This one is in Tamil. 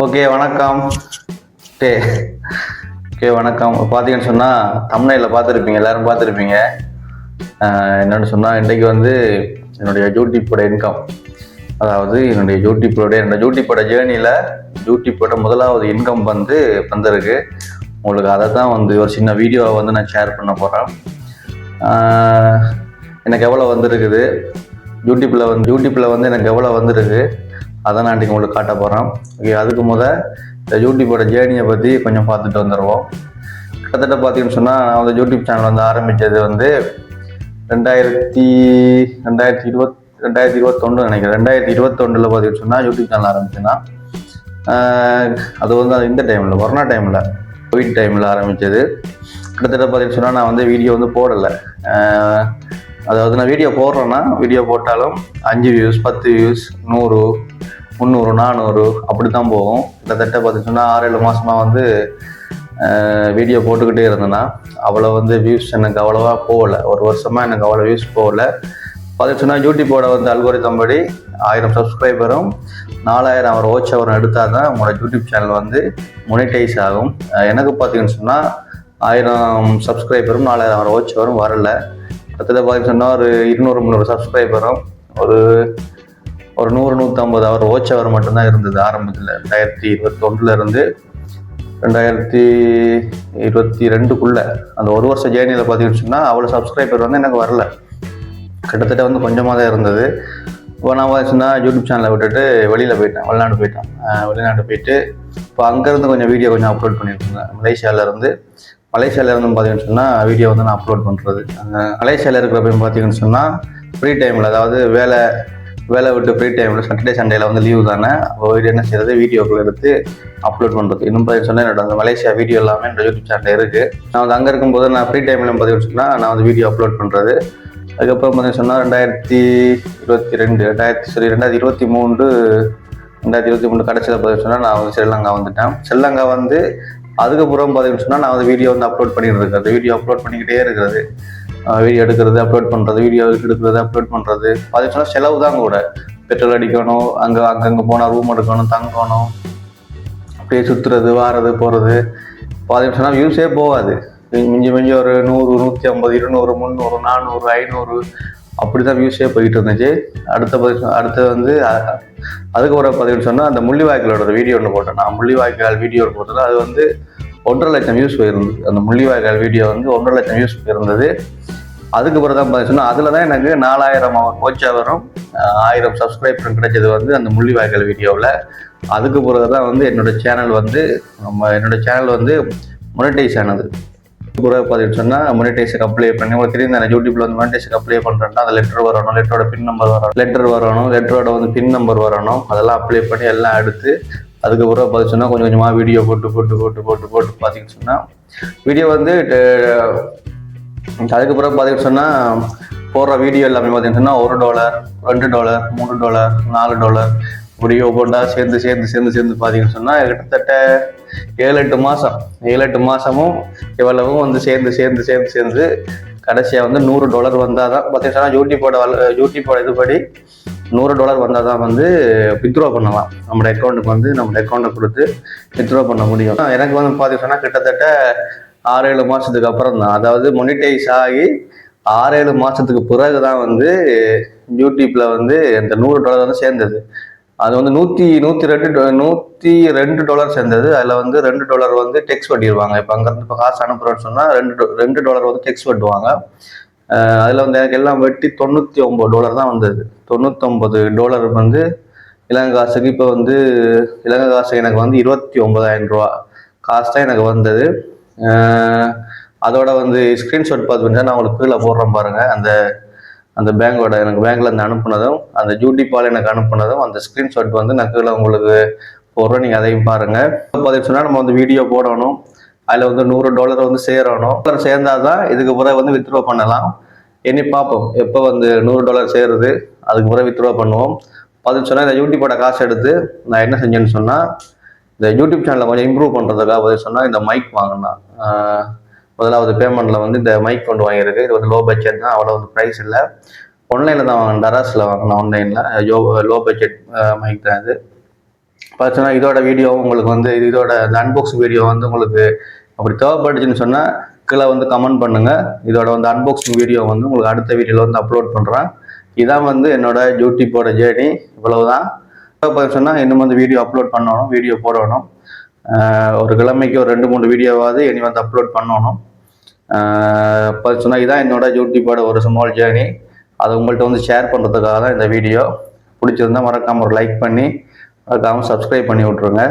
ஓகே வணக்கம். டே ஓகே வணக்கம். பார்த்தீங்கன்னு சொன்னால் தம்ப்நெயில்ல பார்த்துருப்பீங்க, எல்லாரும் பார்த்துருப்பீங்க. என்னென்னு சொன்னால் இன்றைக்கு வந்து என்னுடைய யூடியூப்போட இன்கம், அதாவது என்னுடைய யூடியூப்போட ஜேர்னியில் யூடியூப்போட முதலாவது இன்கம் வந்து வந்திருக்கு. உங்களுக்கு அதை தான் வந்து ஒரு சின்ன வீடியோவை வந்து நான் ஷேர் பண்ண போகிறேன். எனக்கு எவ்வளோ வந்திருக்குது, யூடியூப்பில் வந்து எனக்கு எவ்வளோ வந்திருக்கு அதை நான் இன்றைக்கி உங்களுக்கு காட்ட போகிறேன். ஓகே, அதுக்கு இந்த யூடியூப்போட ஜேர்னியை பற்றி கொஞ்சம் பார்த்துட்டு வந்துடுவோம். கிட்டத்தட்ட பார்த்தீங்கன்னு சொன்னால் நான் வந்து யூடியூப் சேனல் வந்து ஆரம்பித்தது வந்து 2021 நினைக்கிறேன். 2021 பார்த்தீங்கன்னு சொன்னால் யூடியூப் சேனல் ஆரம்பிச்சேன்னா அது வந்து இந்த டைமில், கொரோனா டைமில், கோவிட் டைமில் ஆரம்பித்தது. கிட்டத்தட்ட பார்த்தீங்கன்னு சொன்னால் நான் வந்து வீடியோ வந்து போடலை. அதாவது நான் வீடியோ போடுறேன்னா, வீடியோ போட்டாலும் 5 வியூஸ், 10 வியூஸ், 100, 300, 400 அப்படி தான் போகும். கிட்டத்தட்ட பார்த்தீங்கன்னா 6-7 மாதமாக வந்து வீடியோ போட்டுக்கிட்டே இருந்தேன்னா அவ்வளோ வந்து வியூஸ் எனக்கு அவ்வளோவா போகலை. ஒரு வருஷமாக எனக்கு அவ்வளோ வியூஸ் போகலை. பார்த்தீங்கன்னா யூடியூப்போட வந்து அல்கோரிதம் படி 1000 சப்ஸ்கிரைபரும் 4000 வாட்ச் ஹவரும் எடுத்தால் தான் உங்களோட யூடியூப் சேனல் வந்து மொனிடைஸ் ஆகும். எனக்கு பார்த்தீங்கன்னு சொன்னால் 1000 சப்ஸ்கிரைபரும் 4000 வாட்ச் ஹவரும் வரலை. கிட்டத்தட்ட பார்த்தீங்கன்னா ஒரு 200-300 சப்ஸ்கிரைபரும் ஒரு 100-150 வாட்ச் ஹவர் மட்டும்தான் இருந்தது ஆரம்பத்தில். 2021 இருந்து 2022 அந்த ஒரு வருஷ ஜேர்னியில் பார்த்தீங்கன்னு சொன்னால் அவ்வளோ சப்ஸ்கிரைபர் வந்து எனக்கு வரல. கிட்டத்தட்ட வந்து கொஞ்சமாக தான் இருந்தது. இப்போ நான் பார்த்தீங்கன்னா யூடியூப் சேனலை விட்டுட்டு வெளிநாடு போயிட்டு இப்போ அங்கேருந்து கொஞ்சம் வீடியோ கொஞ்சம் அப்லோட் பண்ணியிருக்கேன். மலேசியாவிலேருந்து பார்த்தீங்கன்னு சொன்னால் வீடியோ வந்து நான் அப்லோட் பண்ணுறது. மலேசியாவில் இருக்கிறப்பையும் பார்த்தீங்கன்னு சொன்னால் ஃப்ரீ டைமில், அதாவது வேலை விட்டு ஃப்ரீ டைமில், சாட்டர்டே சண்டேல வந்து லீவு தானே, அப்போ என்ன செய்யறது, வீடியோக்கள் எடுத்து அப்லோட் பண்ணுறது. இன்னும் பார்த்தீங்கன்னு சொன்னால் என்னோட அந்த மலேசியா வீடியோ எல்லாமே என்னோட யூடியூப் சேனல் இருக்குது. நான் வந்து அங்கே இருக்கும்போது நான் ஃப்ரீ டைமில் பார்த்தீங்கன்னு சொன்னால் நான் வந்து வீடியோ அப்லோட் பண்ணுறது. அதுக்கப்புறம் பார்த்தீங்கன்னு சொன்னால் 2023 கடைசியில் பார்த்தீங்கன்னு சொன்னால் நான் வந்து ஸ்ரீலங்கா வந்துட்டேன். ஸ்ரீலங்கா வந்து அதுக்கப்புறம் பார்த்தீங்கன்னு சொன்னால் நான் வந்து வீடியோ வந்து அப்லோட் பண்ணிக்கிட்டே இருக்கிறது. வீடியோ எடுக்கிறது, அப்லோட் பண்ணுறது, வீடியோ எடுக்கிறது, அப்லோட் பண்ணுறது. பார்த்தீங்கன்னா செலவு தான் கூட. பெட்ரோல் அடிக்கணும், அங்கங்கே போனால் ரூம் எடுக்கணும், தங்கணும், அப்படியே சுற்றுறது, வாரது, போகிறது. பார்த்தீங்கன்னு சொன்னால் வியூஸே போகாது. மிஞ்சி ஒரு 100, 150, 200, 300, 400, 500 அப்படி தான் வியூஸே போயிட்டு இருந்துச்சு. அடுத்து வந்து அதுக்கப்புறம் பார்த்தீங்கன்னு சொன்னால் அந்த முள்ளிவாய்க்காலோட வீடியோ ஒன்று போட்டேன். நான் முள்ளிவாய்க்கால் வீடியோ போட்டது, அது வந்து 1.5 லட்சம் வியூஸ் போயிருந்தது. அந்த முள்ளிவாய்க்கால் வீடியோ வந்து 1.5 லட்சம் வியூஸ் போயிருந்தது. அதுக்கப்புறம் தான் பார்த்தீங்கன்னா அதில் தான் எனக்கு 4000 வாட்ச் ஹவரும் 1000 சப்ஸ்கிரைபரும் கிடைச்சது வந்து அந்த முள்ளிவாய்க்கால் வீடியோவில். அதுக்கு பிறகு தான் வந்து என்னோட சேனல் வந்து மொனிடைஸ் ஆனது. பிறகு பார்த்தீங்கன்னு சொன்னால் மொனிடைஸுக்கு அப்ளை பண்ணி, உங்களுக்கு தெரியும் நான் யூடியூப்ல வந்து மொனிடைஸுக்கு அப்ளை பண்ணுறேன்னா அந்த லெட்டரோட பின் நம்பர் வரணும், லெட்டரோட வந்து பின் நம்பர் வரணும். அதெல்லாம் அப்ளை பண்ணி எல்லாம் எடுத்து அதுக்கப்புறம் பார்த்தீங்கன்னா கொஞ்சம் கொஞ்சமாக வீடியோ போட்டு பார்த்தீங்கன்னு சொன்னால் வீடியோ வந்து அதுக்கப்புறம் பார்த்தீங்கன்னு சொன்னால் போடுற வீடியோ எல்லாமே பார்த்தீங்கன்னா $1, $2, $3, $4 வீடியோ போட்டால் சேர்ந்து பார்த்தீங்கன்னு சொன்னால் கிட்டத்தட்ட 7-8 மாதமும் எவ்வளவும் வந்து சேர்ந்து கடைசியாக வந்து $100 வந்தால் தான் பார்த்தீங்கன்னா யூடியூப்போட இதுபடி $100 வந்தால் தான் வந்து வித்ட்ரா பண்ணலாம். நம்மளோட அக்கௌண்ட்டை கொடுத்து வித்ட்ரா பண்ண முடியும். எனக்கு வந்து பார்த்தீங்கன்னா கிட்டத்தட்ட 6-7 மாதத்துக்கு அப்புறம் தான், அதாவது மொனிடைஸ் ஆகி 6-7 மாதத்துக்கு பிறகு தான் வந்து யூடியூப்பில் வந்து இந்த $100 வந்து சேர்ந்தது. அது வந்து $102 சேர்ந்தது. அதில் வந்து $2 வந்து டெக்ஸ் வெட்டிடுவாங்க. இப்போ அங்கேருந்து இப்போ காசு அனுப்புகிறோன்னு சொன்னால் $2 வந்து டெக்ஸ் வெட்டுவாங்க. அதில் வந்து எனக்கு எல்லாம் வெட்டி $99 தான் வந்தது. $99 வந்து இலங்கை காசுக்கு, இப்போ வந்து இலங்கை காசு எனக்கு வந்து 29,000 ரூபா காசு தான் எனக்கு வந்தது. அதோட வந்து ஸ்க்ரீன்ஷாட் பார்த்து நான் உங்களுக்கு கீழே போடுறேன் பாருங்கள். அந்த பேங்கில் இருந்து அனுப்புனதும், அந்த யூடியூப்பால் எனக்கு அனுப்புனதும் அந்த ஸ்க்ரீன்ஷாட் வந்து நான் கீழே உங்களுக்கு போடுறேன். நீங்கள் அதையும் பாருங்கள். பார்த்தீங்கன்னா சொன்னால் நம்ம வந்து வீடியோ போடணும், அதில் வந்து $100 வந்து சேர்ந்தால் தான் இதுக்கு பிறகு வந்து வித்ட்ரா பண்ணலாம். இனி பார்ப்போம் எப்போ வந்து $100 சேருது, அதுக்கு பிறகு வித்ட்ரா பண்ணுவோம். பார்த்துட்டு சொன்னால் இந்த யூடியூப்போட காசு எடுத்து நான் என்ன செஞ்சேன்னு சொன்னால், இந்த யூடியூப் சேனலை கொஞ்சம் இம்ப்ரூவ் பண்ணுறதுக்காக பார்த்து சொன்னால் இந்த மைக் வாங்கினேன். முதலாவது பேமெண்ட்டில் வந்து இந்த மைக் கொண்டு வாங்கியிருக்கு. இது வந்து லோ பட்ஜெட் தான், அவ்வளோ வந்து ப்ரைஸ் இல்லை. ஆன்லைனில் தான் வாங்கினேன், டராஸில் வாங்கினேன். ஆன்லைனில் லோ பட்ஜெட் மைக் தான் இது. பார்த்தோன்னா இதோட வீடியோ உங்களுக்கு வந்து இதோட அன்பாக்சிங் வீடியோ வந்து உங்களுக்கு அப்படி தேவைப்பட்டுச்சுன்னு சொன்னால் கீழே வந்து கமெண்ட் பண்ணுங்கள். இதோட வந்து அன்பாக்சிங் வீடியோ வந்து உங்களுக்கு அடுத்த வீடியோவில் வந்து அப்லோட் பண்ணுறேன். இதான் வந்து என்னோட யூடியூப்போட ஜேர்னி. இவ்வளவுதான். சொன்னால் இன்னும் வந்து வீடியோ அப்லோட் பண்ணணும், வீடியோ போடணும். ஒரு கிழமைக்கு ஒரு 2-3 வீடியோவாவது இனி வந்து அப்லோட் பண்ணணும். சொன்னால் இதான் என்னோட யூடியூப்போட ஒரு ஸ்மால் ஜேர்னி. அதை உங்கள்கிட்ட வந்து ஷேர் பண்ணுறதுக்காக தான் இந்த வீடியோ. பிடிச்சிருந்தா மறக்காமல் ஒரு லைக் பண்ணி மறக்காமல் சப்ஸ்கிரைப் பண்ணி விட்ருங்க.